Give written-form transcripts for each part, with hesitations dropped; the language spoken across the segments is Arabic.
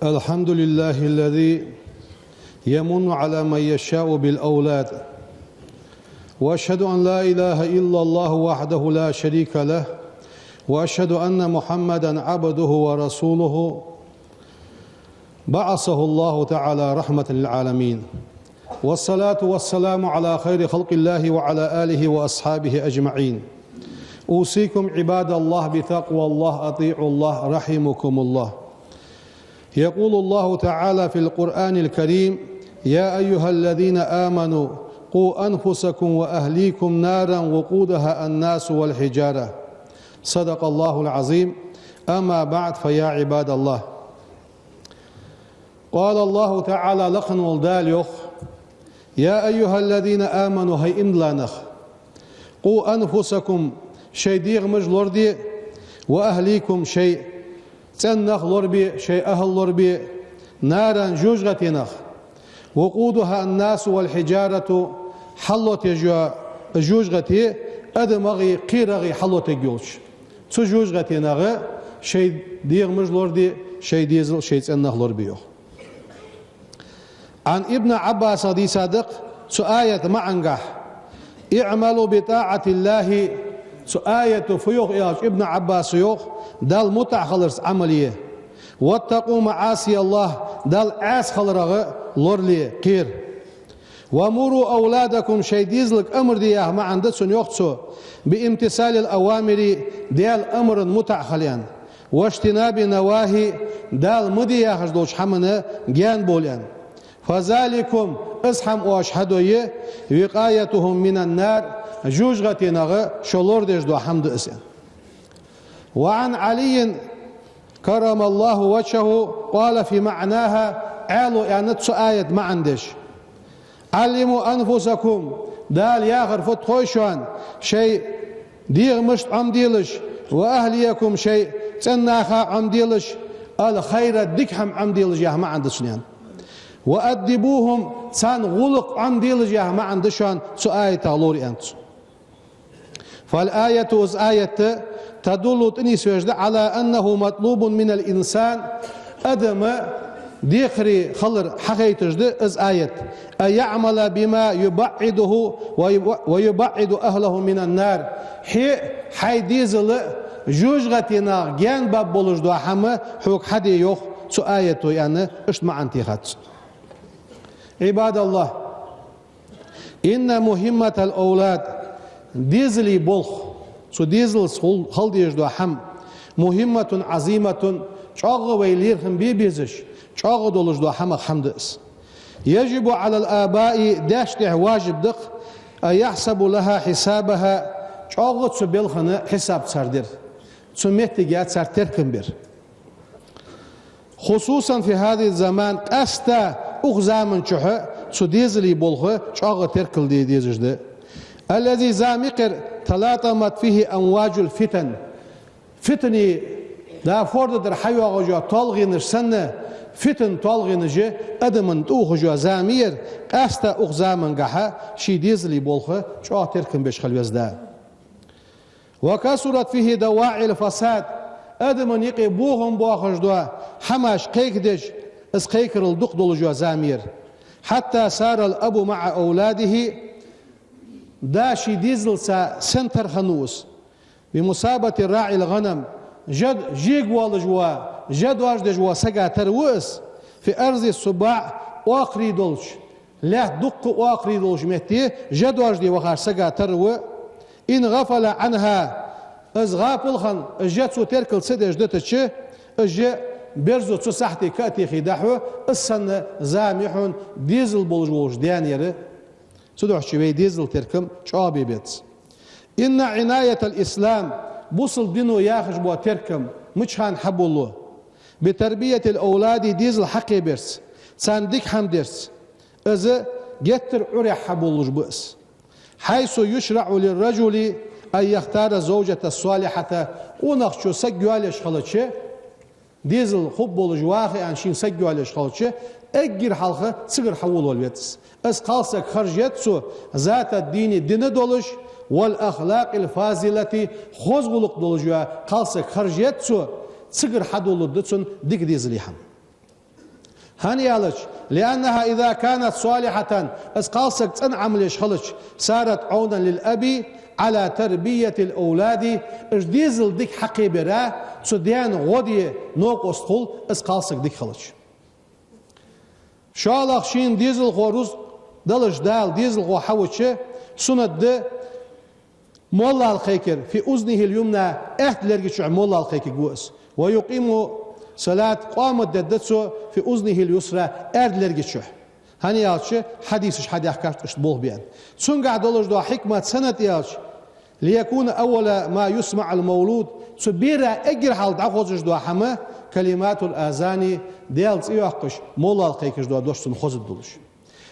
الحمد لله الذي يمن على من يشاء بالأولاد، وأشهد أن لا إله إلا الله وحده لا شريك له، وأشهد أن محمدا عبده ورسوله بعثه الله تعالى رحمة للعالمين، والصلاة والسلام على خير خلق الله وعلى آله وأصحابه أجمعين. أوصيكم عباد الله بتقوى الله، أطيعوا الله رحمكم الله. يقول الله تعالى في القرآن الكريم: يا أيها الذين آمنوا قوا أنفسكم وأهليكم نارا وقودها الناس والحجارة. صدق الله العظيم. أما بعد، فيا عباد الله، قال الله تعالى لقن والداليخ: يا أيها الذين آمنوا هي إملانخ قوا أنفسكم شيء ديغ مجلوردي وأهليكم شيء تنخ لوربي شيء أهل لوربي نارا جوجغتنخ وقودها الناس والحجارة حلوت جوجغتي أدمغي قيرغي حلوت جوج تو جوجغتنغ شيء ديغ مجلوردي شيء ديزل شيء تنخ لوربيو. عن ابن عباس رضي صادق سآية معنقح اعملوا بطاعة الله سآية فيوخ ابن عباس يوخ دال متع خلرس عملية، واتقوا معاصي الله دال عاس خلرغ لورلي قير، وامروا أولادكم شي ديزلك أمر دياه ما عندسون يوخسو بامتثال الأوامر ديال أمر متع خليان، واجتناب نواهي دال مدياه خجدوش حمنا جان بوليان، فذلكم اسحم واشهدوا وقايتهم من النار جوجغتنغ شلور دجدو حمد اسن. وعن علي كرم الله وجهه قال في معناها عالو يعني آية ما عندش علموا أنفسكم دال ياخر فتخوشوان شيء ديغ مشت عمديلش وأهليكم شيء تناخا عمديلش الخير ديكهم عمديلش يا ما عندش يعني، وأدبوهم سان غلق عمديلش يا ما عندشان آية تالوري أنت. فالآية آية تدل على أنه مطلوب من الإنسان أدم ديخري خلر حقيتجد آية أن يعمل بما يبعده ويبعد أهله من النار حي ديزل جوجغتنا جان باب بولجدو حما حوك حدي يوخ آية يعني اشتمع انتخات. عباد الله، إن مهمة الأولاد ديزلي بولخ سو ديزل خل ديجدو حم مهمة عظيمة شاغ ويليرهم بيبيزش شاغ دولجدو حم حمدس. يجب على الآباء داشته واجب دق أن يحسب لها حسابها شاغ تسبيلخنا حساب سردر سميتجات سرتركم بير، خصوصا في هذا الزمان أستا أغزامن شحه سو ديزلي بولخ شاغ تركل دي ديزجده الذي زامقر تلاطمت فيه أمواج الفتن فتني دا فورد در حيوة غجوة طالغين سنة فتن طالغين جي أدمن توخجوة زامير أستا أغزامن قحا شي ديزلي بولخ شاغ تركم بشخل وزدا. وكسرت فيه دواعي الفساد أدمن يقي بوهم بوخجدوا حماش قيكدش اس قيكر الدق دولجوة زامير، حتى سار الأب مع أولاده داشي ديزل سنتر خنوس بمسابة الراعي الغنم جد جيق والجوا جد واجد جوا سقا تروس في أرض السباع واقري دولش لا دق واقري دولش مهتي جد واجد وخار سقا ترو إن غفل عنها از غافل خن جد سو تركل سدج دتش اج برزو تسو سحتي كاتي خداحو السن زامحون ديزل بولجوش ديانير سدوح شوي ديزل تركم شعبي بيت. إن عناية الإسلام بوصل دينو ياخج بو تركم مجهان حبولو بتربية الأولاد ديزل حقي برس سانديك حمدرس إذا جتر عري حبولوش بؤس، حيث يشرع للرجل أن يختار زوجة الصالحة ونخشو سجوالش خلتش ديزل خبولوش واخي أنشين سجوالش خلتش أجر حلقة صغر حول والبيتس اس قالسك خرجتسو ذات الدين الدين دولش والأخلاق الفاضلة خزغلق دولجوا قالسك خرجتسو صغر حدولو دتسون ديك ديزليحم. هنيالج لأنها إذا كانت صالحة اسقالسك تنعملش خلش صارت عونا للأبي على تربية الأولاد اجديزل ديك حقي برا تسديان غودي نوق اسقل اسقالسك ديك خلش شالخ شين ديزل غوروز دلش دال ديزل غو حوتش سند مولا الخيكر في أذنه اليمنى اهتلرجي شع مولا الخيكر جوس ويقيم صلاة قامت ددتسو في أذنه اليسرى اهتلرجي شع هني يالش حديثش حد يحكاش اشتبوه بيان سون قاعد دولش دو حكمة سنة يالش ليكون أول ما يسمع المولود سبيرا اجر حال دعوزش دو حما كلمات الآذان ديالز يحقش مولا الخيكر دو دوش سنخوز الدولش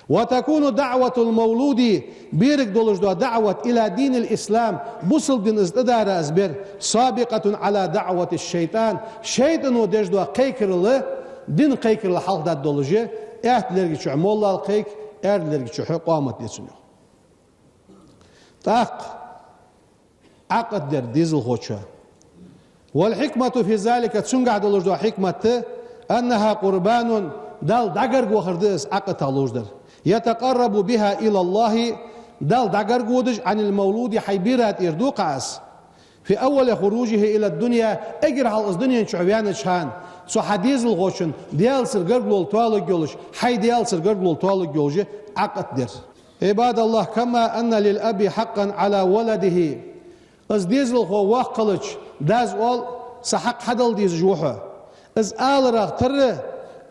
وتكون دعوة المولود بيرك دولش دعوة إلى دين الإسلام بوصل دين ازددار أزبر سابقة على دعوة الشيطان شيطان وديش دو قيكر الله دين قيكر الحلق داد دولجي اهتلرگی شو مولا القيك اهتلرگی شو قامت ديسنو تاق عقد در ديزل خوشا والحكمة في ذلك تسنقع دولج دو حكمة أنها قربان دال دقرق وخردس عقد تالوج در يتقرب بها إلى الله دال دقرق ودج عن المولود حيبيرات إردوقاس في أول خروجه إلى الدنيا اجرح الدنيا شعبيان شان سو حديث الغوشن ديال سرقرقلول طالق جولش حي ديال سرقرقلول طالق جولش عقد در عباد الله كما أن للأب حقا على ولده از ديز الغو واقلش داز أول سحق حدل ديز جوحه از آل رغتر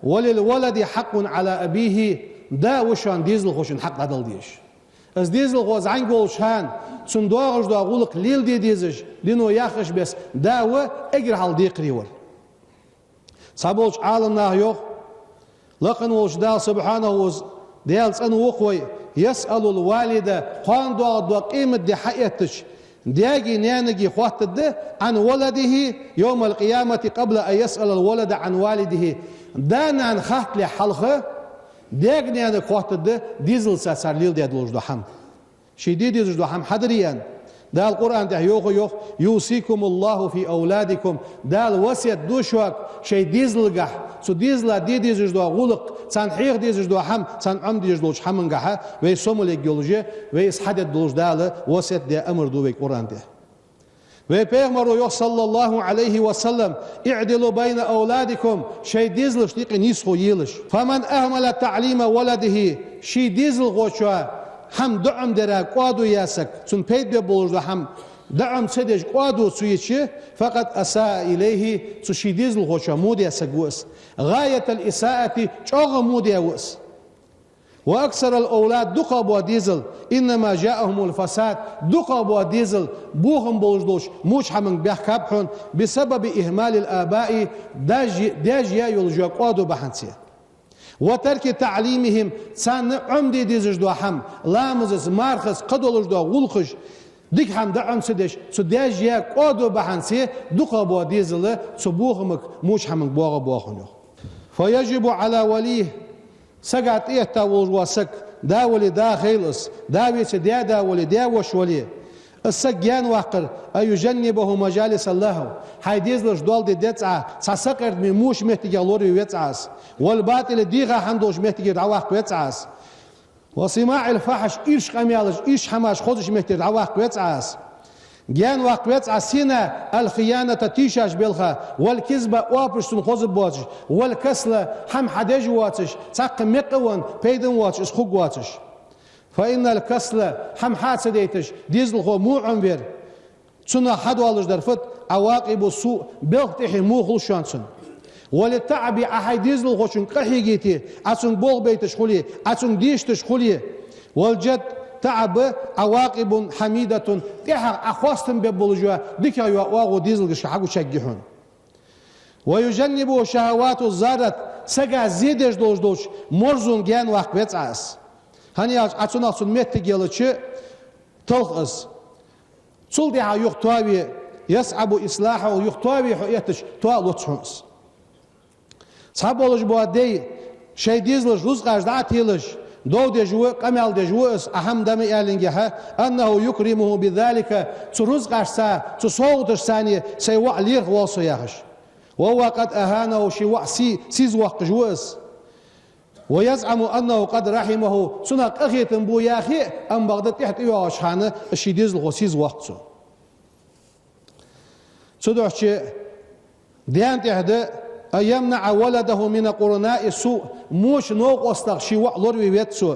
وللولد حق على أبيه دا وشان ديز الغوشن حق حدل ديش از ديز الغو زعين جولشان سندوغش دا غولق ليل دي ديزش دينو ياخش بس دا و اجرح الديقريور سابولش عالمنا يوخ لكن وش دال سبحانه وز ديال سن وقوي يسأل الوالدة قان دو قيمة دي حقيقتش دياجي نيانجي خوات ده عن ولده يوم القيامة قبل أن يسأل الولد عن والده دانا عن خاط لحلقه دياج نيانجي خوات ده ديزل ساسار ليل دي دلوش دو حم شديد ديزل دو حم حدريان دا القرآن ده يوخ يوصيكم الله في أولادكم دا الوصية دوشوك شي ديزل قح سو ديزلا دي ديزج دو غلق سان حيق ديزج دو حم سان عم ديزج دو حمن قحا وي سومل جيولوجي وي اسحدد دوش دا وصية دي أمر دو بي قرآن ده وي بيغمرو صلى الله عليه وسلم اعدلوا بين أولادكم شي ديزل شتيق نيسخو يلش فمن أهمل تعليم ولده شي ديزل غوشوا هم دعم درا قادو ياسك سن بيد بولج هم دعم سدج قادو سويتشي فقط أساء إليه تشيديز الغوشا مود ياسقوس غاية الإساءة شوغ مود يوس وأكثر الأولاد دقابوا ديزل إنما جاءهم الفساد دقابوا ديزل بوهم بولجدوش موش حمن بيحكابحون بسبب إهمال الآباء داجيا يلجوا قادو بحنسيه وترك تعليمهم سان عمدي ديزج دو حم لامزس مارخس قدولج دو غلخش ديك حم دعم سدش سداج يا قودو بحنسي دقابو ديزل سبوخمك موش حمك بوغ بوخنو فيجب على وليه سقعت ايه تاول وسك دا ولي دا خيلص دا ويس دا ولي دا وش ولي السجان واقر أيجنبه مجالس الله حيديزلش دول دي دتسع ساسقر من موش محتاج لوري ويتسعس والباطل ديغا حندوش محتاج دعواق ويتسعس وسماع الفحش إيش قميالش إيش حماش خودش محتاج دعواق ويتسعس جان واق ويتسعس هنا الخيانة تيشاش بالخا والكذبة وابش تنخوز بواتش والكسلة حم حداج واتش ساق مقوان بيدن واتش اسخوق واتش فإن الكسل هم حاسديتش ديزل خو مو عمبر تسنا حد والج درفت عواقب السوء بلتحي مو خلشانسن وللتعب أحي ديزل خوشن قحيجيتي أتسن بول بيتش خليه أتسن ديشتش خليه والجد تعب عواقب حميدة تحق أخواستن ببولجوا ديكا يواغو ديزل حقو شجحون ويجنبوا شهوات الزادت سجا زيدش دوش مرزون جان واقبت عاس هني أتسون مت جلتش تلخص صلدها يختوي يصعب إصلاحه يختوي حياتش توالو تشونس صابولج بودي شيء ديزلش رزقاش دعتيلش دو دجوا قمال دجواس أهم دم إعلنجها أنه يكرمه بذلك ترزقاش سا تصوتش ثانية سيوع لير واصياش وهو قد أهانه شيء سيز وق جواس ويزعم أنه قد رحمه سنق أخيتن بو يا أخي أم بغداد تحت إيوه شحانة الشيديز الغسيز وقتسو سدوحش ديان تحت يمنع ولده من قرناء السوء موش نوق واستغشي وعلور ويتسو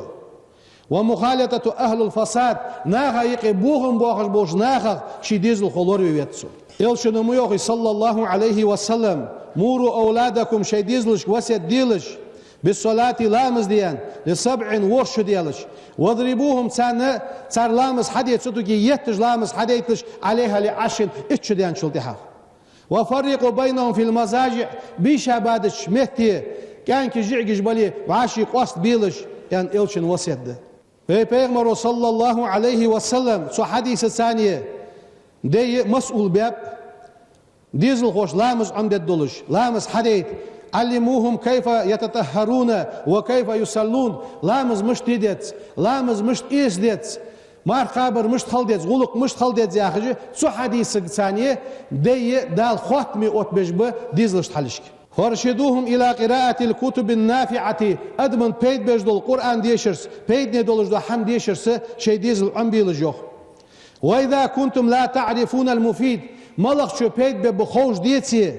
ومخالطة أهل الفساد ناخا يقبوهم بوخش بوش ناخا شيديز الخلور ويتسو يلشنو ميوخي صلى الله عليه وسلم موروا أولادكم شيديز لش وسيد ديلش بالصلاة لامز ديان لسبع ورش ديالش واضربوهم تار لامز حديت ستوكي يتج لامز حديتش عليها لعشن اتش ديان شلتها وفرقوا بينهم في المزاجع بيشا بعدش مهتي كان كجعجش بالي وعاشي قصد بيلش يعني إلشن وسيد بيغمر صلى الله عليه وسلم سو حديث الثانية دي مسؤول باب ديزل خوش لامز عمد الدولش لامز حديت علموهم كيف يتطهرون وكيف يصلون لامز مش تيدت لامز مش إيس ديت مار خابر مش خلدت غلق مش خلدت يا أخي سو حديث الثانية دي دال ختمي أتبجب ديزلش تحلشك فارشدوهم إلى قراءة الكتب النافعة أدمن بيد بجدول القرآن ديشرس بيد ندولج دو حم ديشرس شي ديزل عمبي لجوخ وإذا كنتم لا تعرفون المفيد ملق شو بيد ببخوش ديتي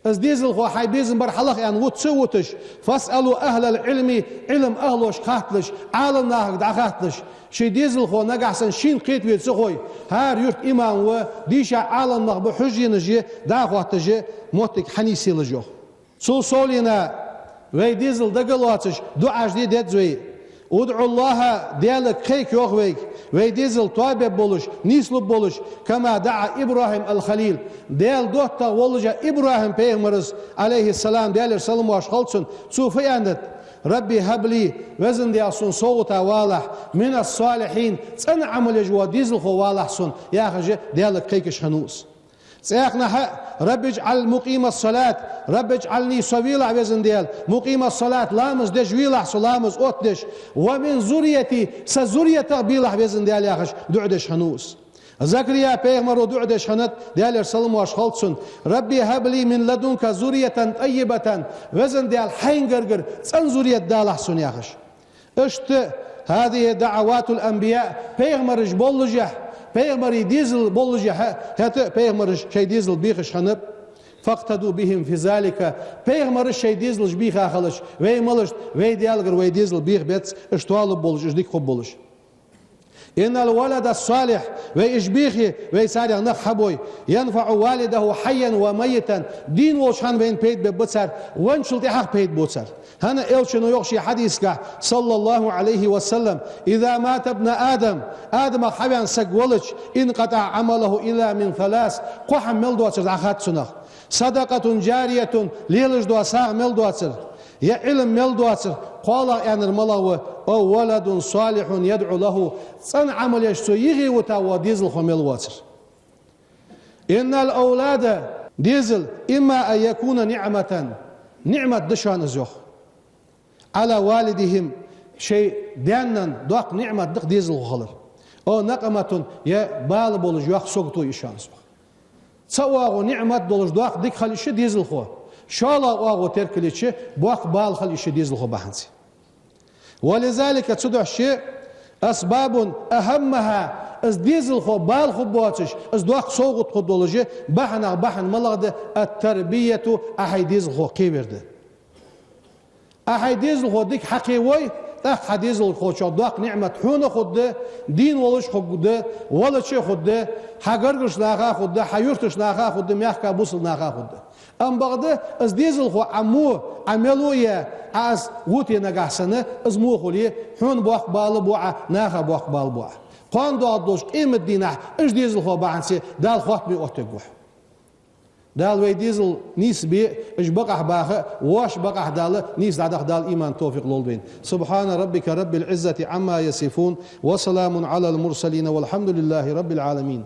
از ديزل خو حيبيزن برحلق يعني وتسوتش فاسألوا أهل العلم علم أهلوش خاتلش عالم ناهق دعخاتلش شي ديزل خو نقحسن شين قيت ويتسخوي هار يرت إمام و ديشا عالم ناهق بحجي نجي دعخواتجي موتك حنيسي لجوخ سولينا وي ديزل دقلواتش دعاش دي ديتزوي ادعو الله ديالك خيك يوخويك وي ديزل طيب بولش نيسلب بولش كما دعا إبراهيم الخليل ديال دوتا ولجا إبراهيم بيغمرز عليه السلام ديال سلم واش خلصن صوفي عندت ربي هبلي وزن ديال سن صوتا والح من الصالحين سنة عمل جوا ديزل خو والح سن يا أخي ديالك خيك شنوس سياقنا رب اجعل مقيم الصلاة رب اجعلني صويلة وزن ديال مقيم الصلاة لامز دش ويلح سلامز اوتدش ومن زريتي سزرية بيلح وزن ديال يا أخي دعدش هنوس زكريا بيغمر دعدش هنت ديال سلم واش خلصن ربي هب لي من لدنك زرية طيبة وزن ديال حين قرقر سن زرية دالح سن يا أخي اشت هذه دعوات الأنبياء بيغمر جبولجه بيغمر ديزل بولجه هات بيغمر شي ديزل بيخش هنب فاقتدوا بهم في ذلك بيغمر شي ديزل بيخ اخلش وي ملش وي ديالغر وي ديزل بيخ بيتس اشتوال بولج اشديك خب بولج إن الولد الصالح ويشبيخي ويسارع نخبوي ينفع والده حيا وميتا دين وشان بين بيت ببصر وانشلت حق بيت بوصر هنا إلشنو يغشي حديثك صلى الله عليه وسلم إذا مات ابن آدم حبيان سقولج انقطع عمله إلا من ثلاث قحم ملدواتر عخات سنخ صدقة جارية ليلج دواساغ ملدواتر يا علم ملدواتر قال يعني الملاوة أو ولد صالح يدعو له صن عمل يشتو يغي وتاوى ديزل خميل واتر إن الأولاد ديزل إما أن يكون نعمة دشان زيوخ على والدهم شيء دانا دوق نعمة دق ديزل خلر أو نقمة يا بال بولج يوخ سوقتو يشان زيوخ تسواغو نعمة دولج دوق ديك خليش ديزل خو شالا واغو تركليش بوق بال خليش ديزل خو بحنسي ولذلك تدع شيء أسباب أهمها از ديزل خو بال خو بواتش از دوق سوقت خدولجي بحن ملغد التربية أحي ديزل خو كيبرد أحي ديزل خو ديك حقيوي تاخ حديزل خو شو دوق نعمة حون خد دين ولش خد ولا شيء خد حقرقش ناخا خد حيورتش ناخا خد ميحكا بوصل ناخا خد أم بغده از ديزل خو عملوية از وتي نجحسنة از مو خليه حون بوق بال بوعة ناخا بوق بال بوعة قان دو عدوش قيمة دينه اش ديزل خو بعنسي دال خوات بي اوتقوح دال وي ديزل نيس بي اش بقح باخه واش بقح دال نيس دال ايمان توفيق لولبين سبحان ربك رب العزة عما يصفون وسلام على المرسلين والحمد لله رب العالمين.